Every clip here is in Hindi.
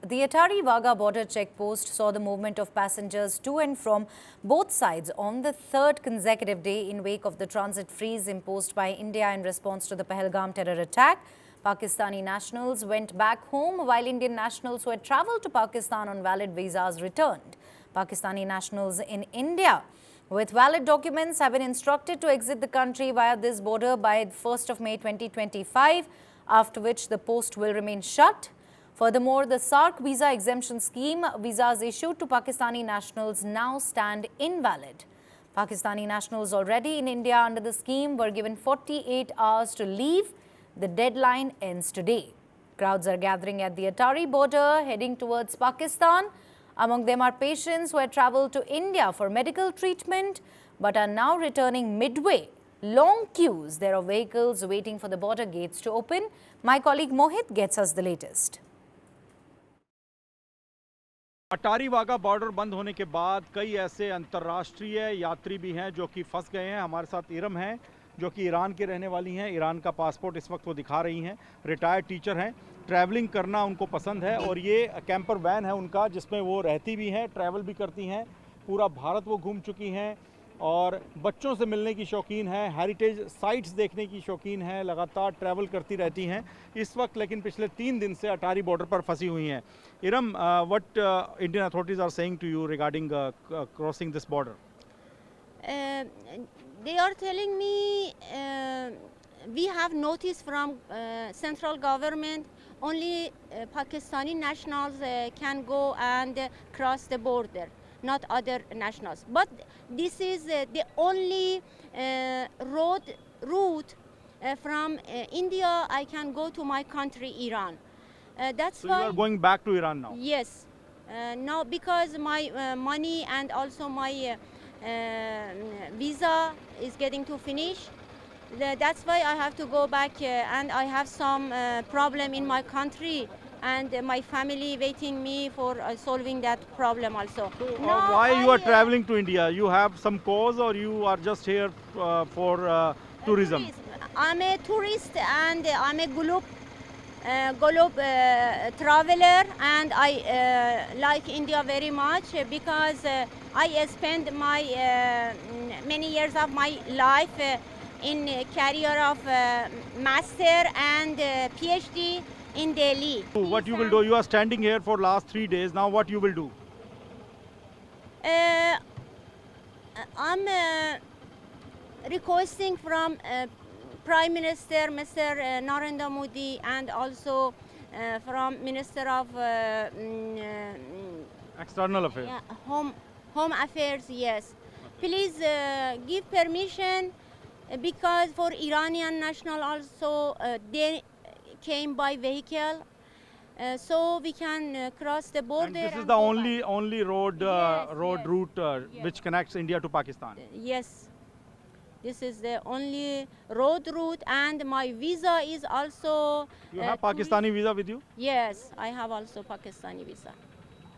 The Atari Wagah border checkpost saw the movement of passengers to and from both sides on the third consecutive day in wake of the transit freeze imposed by India in response to the Pahalgam terror attack. Pakistani nationals went back home while Indian nationals who had travelled to Pakistan on valid visas returned. Pakistani nationals in India with valid documents have been instructed to exit the country via this border by 1st of May 2025, after which the post will remain shut. Furthermore, the SAARC visa exemption scheme, visas issued to Pakistani nationals now stand invalid. Pakistani nationals already in India under the scheme were given 48 hours to leave. The deadline ends today. Crowds are gathering at the Atari border heading towards Pakistan. Among them are patients who had travelled to India for medical treatment but are now returning midway. Long queues there of vehicles waiting for the border gates to open. My colleague Mohit gets us the latest. Attari Wagah border बंद होने के बाद कई ऐसे अंतर्राष्ट्रीय यात्री भी हैं जो कि फंस गए हैं। हमारे साथ इरम हैं जो कि ईरान के रहने वाली हैं। ईरान का पासपोर्ट इस वक्त वो दिखा रही हैं। रिटायर्ड टीचर हैं, ट्रैवलिंग करना उनको पसंद है और ये कैंपर वैन है उनका जिसमें वो रहती भी हैं, ट्रैवल भी करती हैं। पूरा भारत वो घूम चुकी हैं और बच्चों से मिलने की शौकीन है, हेरिटेज साइट्स देखने की शौकीन है, लगातार ट्रैवल करती रहती हैं इस वक्त। लेकिन पिछले 3 दिन से अटारी बॉर्डर पर फंसी हुई हैं। Iram, what Indian authorities are saying to you regarding crossing this border? They are telling me we have notice from central government only Pakistani nationals can go and cross the border, not other nationals. But this is the only route from India I can go to my country, Iran. That's so why you are going back to Iran now? Yes. Now because my money and also my visa is getting to finish. That's why I have to go back and I have some problem in my country and my family waiting me for solving that problem also. So why you are traveling to India? You have some cause or you are just here for tourism? I'm a tourist and I'm a globe traveler and I like India very much because I spent my many years of my life in career of master and PhD in Delhi. What you will do? You are standing here for last 3 days. Now what you will do? I'm requesting from Prime Minister Mr. Narendra Modi and also from Minister of External Affairs. Home Affairs, yes. Please give permission because for Iranian national also they came by vehicle. So we can cross the border. And this is the only road route which connects India to Pakistan. Yes. This is the only road route and my visa is also... You have Pakistani visa with you? Yes, I have also Pakistani visa.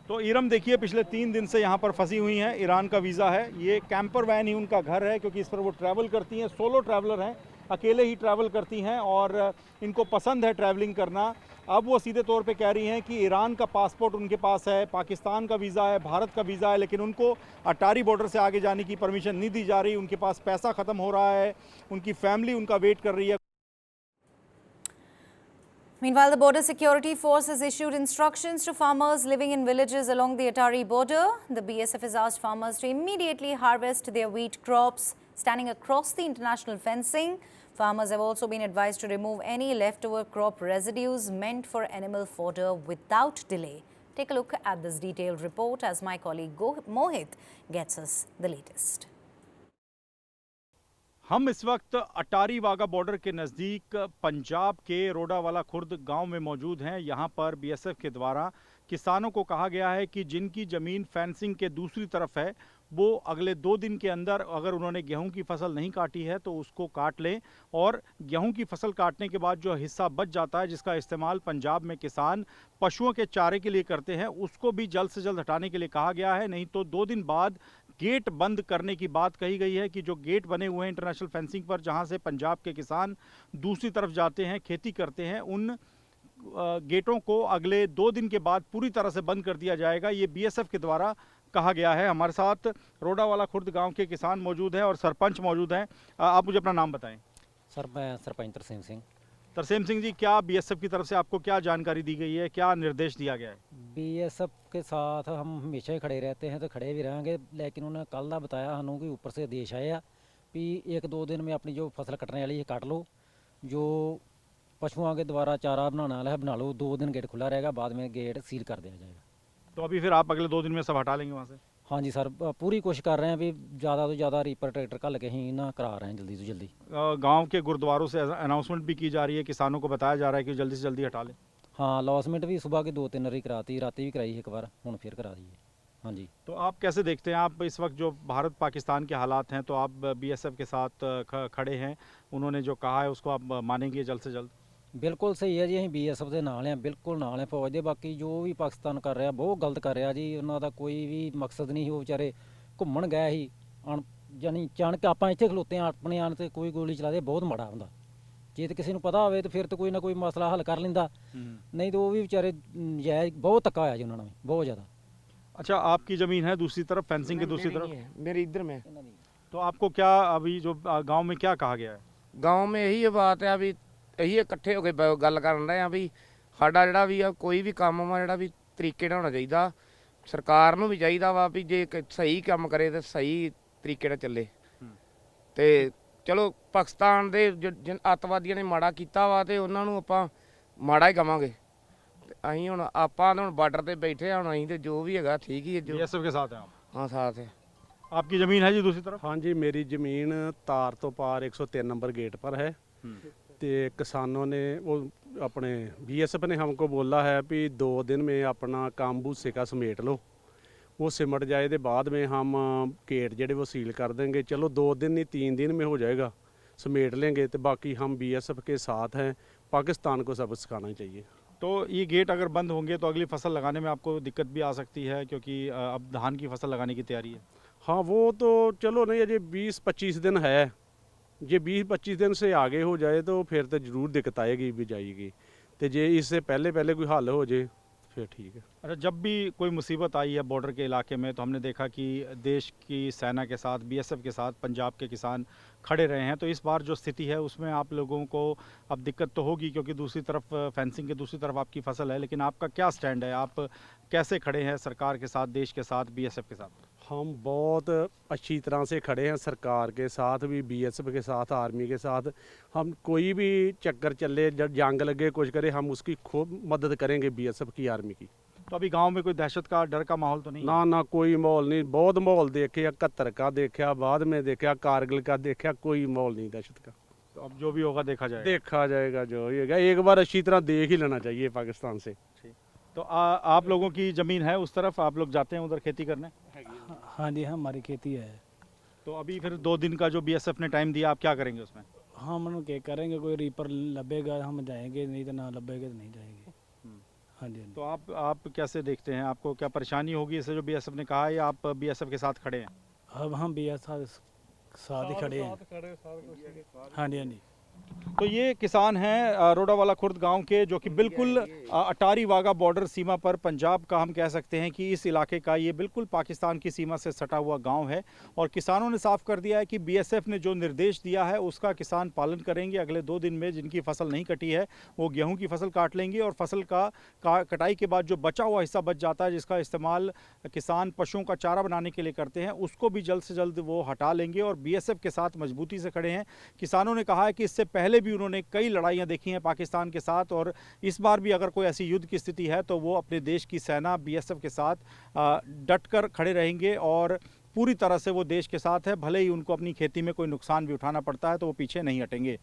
तो इरम देखिए पिछले 3 दिन से यहाँ पर फंसी हुई हैं। ईरान का वीज़ा है, ये कैंपर वैन ही उनका घर है क्योंकि इस पर वो ट्रैवल करती हैं। सोलो ट्रैवलर हैं, अकेले ही ट्रैवल करती हैं और इनको पसंद है ट्रैवलिंग करना। अब वो सीधे तौर पे कह रही हैं कि ईरान का पासपोर्ट उनके पास है, पाकिस्तान का वीज़ा है, भारत का वीज़ा है, लेकिन उनको अटारी बॉर्डर से आगे जाने की परमिशन नहीं दी जा रही। उनके पास पैसा ख़त्म हो रहा है, उनकी फैमिली उनका वेट कर रही है। Meanwhile, the Border Security Force has issued instructions to farmers living in villages along the Atari border. The BSF has asked farmers to immediately harvest their wheat crops standing across the international fencing. Farmers have also been advised to remove any leftover crop residues meant for animal fodder without delay. Take a look at this detailed report as my colleague Mohit gets us the latest. हम इस वक्त अटारी वाघा बॉर्डर के नज़दीक पंजाब के रोडावाला खुर्द गांव में मौजूद हैं। यहां पर बीएसएफ के द्वारा किसानों को कहा गया है कि जिनकी ज़मीन फेंसिंग के दूसरी तरफ है वो अगले 2 दिन के अंदर अगर उन्होंने गेहूं की फसल नहीं काटी है तो उसको काट लें और गेहूं की फसल काटने के बाद जो हिस्सा बच जाता है जिसका इस्तेमाल पंजाब में किसान पशुओं के चारे के लिए करते हैं उसको भी जल्द से जल्द हटाने के लिए कहा गया है। नहीं तो 2 दिन बाद गेट बंद करने की बात कही गई है कि जो गेट बने हुए हैं इंटरनेशनल फेंसिंग पर जहां से पंजाब के किसान दूसरी तरफ जाते हैं खेती करते हैं गेटों को अगले 2 दिन के बाद पूरी तरह से बंद कर दिया जाएगा, ये बीएसएफ के द्वारा कहा गया है। हमारे साथ रोडावाला खुर्द गांव के किसान मौजूद हैं और सरपंच मौजूद हैं। आप मुझे अपना नाम बताएं। सर मैं सरपंच तरसेम सिंह। तरसेम सिंह जी, क्या बीएसएफ की तरफ से आपको क्या जानकारी दी गई है, क्या निर्देश दिया गया है? बीएसएफ के साथ हम हमेशा ही खड़े रहते हैं तो खड़े भी रहेंगे, लेकिन उन्होंने कल का बताया हनू कि ऊपर से आदेश आए आ भी 1-2 दिन में अपनी जो फसल कटने वाली है काट लो, जो पशुओं के द्वारा चारा बनाना वाला है बना लो, 2 दिन गेट खुला रहेगा, बाद में गेट सील कर दिया जाएगा। तो अभी फिर आप अगले 2 दिन में सब हटा लेंगे वहाँ से? हाँ जी सर, पूरी कोशिश कर रहे हैं भी ज़्यादा से ज़्यादा रीपर ट्रैक्टर कल के ही ना करा रहे हैं जल्दी से जल्दी। गांव के गुरुद्वारों से अनाउंसमेंट भी की जा रही है, किसानों को बताया जा रहा है कि जल्दी से जल्दी हटा लें। हाँ, लॉसमेंट भी सुबह की 2-3 बारी कराती, राती भी कराई एक बार, हूँ फिर करा दी है। हाँ जी। तो आप कैसे देखते हैं, आप इस वक्त जो भारत पाकिस्तान के हालात हैं, तो आप बीएसएफ के साथ खड़े हैं, उन्होंने जो कहा है उसको आप मानेंगे जल्द से जल्द? बिल्कुल सही है जी, ਅਸੀਂ बीएसएफ ਦੇ ਨਾਲ ਹਾਂ, ਬਿਲਕੁਲ ਨਾਲ ਹੈ ਫੌਜ ਦੇ। ਬਾਕੀ ਜੋ ਵੀ ਪਾਕਿਸਤਾਨ ਕਰ ਰਿਹਾ ਬਹੁਤ ਗਲਤ ਕਰ ਰਿਹਾ ਜੀ, ਉਹਨਾਂ ਦਾ ਕੋਈ ਵੀ ਮਕਸਦ ਨਹੀਂ। ਉਹ ਵਿਚਾਰੇ ਘੁੰਮਣ ਗਏ ਸੀ, ਜਾਨੀ ਅਚਾਨਕ ਆਪਾਂ ਇੱਥੇ ਖਲੋਤੇ ਹਾਂ, ਆਪਣੇ ਆਣ ਤੇ ਕੋਈ ਗੋਲੀ ਚਲਾ ਦੇ, ਬਹੁਤ ਮਾੜਾ ਹੁੰਦਾ। ਜੇ ਤੇ ਕਿਸੇ ਨੂੰ ਪਤਾ ਹੋਵੇ ਤਾਂ ਫਿਰ ਤਾਂ ਕੋਈ ਨਾ ਕੋਈ ਮਸਲਾ ਹੱਲ ਕਰ ਲੈਂਦਾ, ਨਹੀਂ ਤਾਂ ਉਹ ਵੀ ਵਿਚਾਰੇ ਜਾਇਜ਼ ਬਹੁਤ ਧੱਕਾ ਹੋਇਆ ਜੀ ਉਹਨਾਂ ਨਾਲ, ਬਹੁਤ ज़्यादा। अच्छा, आपकी ज़मीन है दूसरी तरफ, फेंसिंग की दूसरी तरफ? मेरी इधर में। तो आपको क्या अभी जो गांव में क्या कहा गया है? गांव में यही बात है भी ਇਹੀ ਇਕੱਠੇ ਹੋ ਕੇ ਗੱਲ ਕਰਨ ਰਹੇ ਆ ਵੀ ਸਾਡਾ ਜਿਹੜਾ ਵੀ ਆ ਕੋਈ ਵੀ ਕੰਮ ਵਾ ਜਿਹੜਾ ਵੀ ਤਰੀਕੇ ਨਾਲ ਹੋਣਾ ਚਾਹੀਦਾ। ਸਰਕਾਰ ਨੂੰ ਵੀ ਚਾਹੀਦਾ ਵਾ ਵੀ ਜੇ ਸਹੀ ਕੰਮ ਕਰੇ ਤੇ ਸਹੀ ਤਰੀਕੇ ਨਾਲ ਚੱਲੇ। ਤੇ ਚਲੋ ਪਾਕਿਸਤਾਨ ਦੇ ਅੱਤਵਾਦੀਆਂ ਨੇ ਮਾੜਾ ਕੀਤਾ ਵਾ ਤੇ ਉਹਨਾਂ ਨੂੰ ਆਪਾਂ ਮਾੜਾ ਹੀ ਕਵਾਂਗੇ। ਅਸੀਂ ਹੁਣ ਆਪਾਂ ਹੁਣ ਬਾਰਡਰ ਤੇ ਬੈਠੇ ਆ, ਹੁਣ ਅਸੀਂ ਤੇ ਜੋ ਵੀ ਹੈਗਾ ਠੀਕ ਹੀ ਹੈ। बीएसएफ के साथ हैं आप? हाँ साथ है। आपकी ज़मीन है जी दूसरी तरफ? हाँ जी, मेरी ज़मीन तार तो पार 103 नंबर गेट पर है। तो किसानों ने वो अपने बीएसएफ ने हमको बोला है कि 2 दिन में अपना काम भूसे का समेट लो, वो सिमट जाए तो बाद में हम गेट जेडे वो सील कर देंगे। चलो 2 दिन नहीं 3 दिन में हो जाएगा, समेट लेंगे। तो बाकी हम बीएसएफ के साथ हैं, पाकिस्तान को सबक सिखाना चाहिए। तो ये गेट अगर बंद होंगे तो अगली फसल लगाने में आपको दिक्कत भी आ सकती है, क्योंकि अब धान की फसल लगाने की तैयारी है। हाँ, वो तो चलो नहीं, अजय 20-25 दिन है। जे 20-25 दिन से आगे हो जाए तो फिर तो ज़रूर दिक्कत आएगी भी जाएगी। तो जे इससे पहले कोई हल हो जाए फिर ठीक है। अच्छा, जब भी कोई मुसीबत आई है बॉर्डर के इलाके में, तो हमने देखा कि देश की सेना के साथ, बीएसएफ के साथ पंजाब के किसान खड़े रहे हैं। तो इस बार जो स्थिति है उसमें आप लोगों को अब दिक्कत तो होगी, क्योंकि दूसरी तरफ फेंसिंग के दूसरी तरफ आपकी फसल है, लेकिन आपका क्या स्टैंड है? आप कैसे खड़े हैं सरकार के साथ, देश के साथ, बीएसएफ के साथ? हम बहुत अच्छी तरह से खड़े हैं, सरकार के साथ भी, बीएसएफ के साथ, आर्मी के साथ। हम कोई भी चक्कर चले, जब जंग लगे कुछ करे, हम उसकी खूब मदद करेंगे बीएसएफ की, आर्मी की। तो अभी गांव में कोई दहशत का, डर का माहौल तो नहीं? ना कोई माहौल नहीं। बहुत माहौल देखे, 71 का देखा, बाद में देखा कारगिल का देखा, कोई माहौल नहीं दहशत का। तो अब जो भी होगा देखा जाएगा। देखा जाएगा जो होगा, एक बार अच्छी तरह देख ही लेना चाहिए पाकिस्तान से। तो आप लोगों की ज़मीन है उस तरफ, आप लोग जाते हैं उधर खेती करने? हाँ जी, हमारी खेती है। तो अभी फिर 2 दिन का जो बीएसएफ ने टाइम दिया, आप क्या करेंगे उसमें? हम क्या करेंगे, कोई रीपर लबेगा हम जाएंगे, नहीं तो ना लबेगा तो नहीं जाएंगे। हाँ जी। तो आप कैसे देखते हैं, आपको क्या परेशानी होगी इससे जो बीएसएफ ने कहा है, या आप बीएसएफ के साथ खड़े हैं? अब हम भी साथ ही खड़े हैं। हाँ जी, हाँ जी। तो ये किसान हैं रोडावाला खुर्द गांव के, जो कि बिल्कुल अटारी वाघा बॉर्डर सीमा पर पंजाब का, हम कह सकते हैं कि इस इलाके का ये बिल्कुल पाकिस्तान की सीमा से सटा हुआ गांव है। और किसानों ने साफ कर दिया है कि बीएसएफ ने जो निर्देश दिया है उसका किसान पालन करेंगे। अगले 2 दिन में जिनकी फसल नहीं कटी है वो गेहूं की फसल काट लेंगे, और फसल का कटाई के बाद जो बचा हुआ हिस्सा बच जाता है, जिसका इस्तेमाल किसान पशुओं का चारा बनाने के लिए करते हैं, उसको भी जल्द से जल्द वो हटा लेंगे। और बीएसएफ के साथ मजबूती से खड़े हैं। किसानों ने कहा है कि इससे पहले भी उन्होंने कई लड़ाइयां देखी हैं पाकिस्तान के साथ, और इस बार भी अगर कोई ऐसी युद्ध की स्थिति है तो वो अपने देश की सेना बीएसएफ के साथ डटकर खड़े रहेंगे, और पूरी तरह से वो देश के साथ है। भले ही उनको अपनी खेती में कोई नुकसान भी उठाना पड़ता है तो वो पीछे नहीं हटेंगे।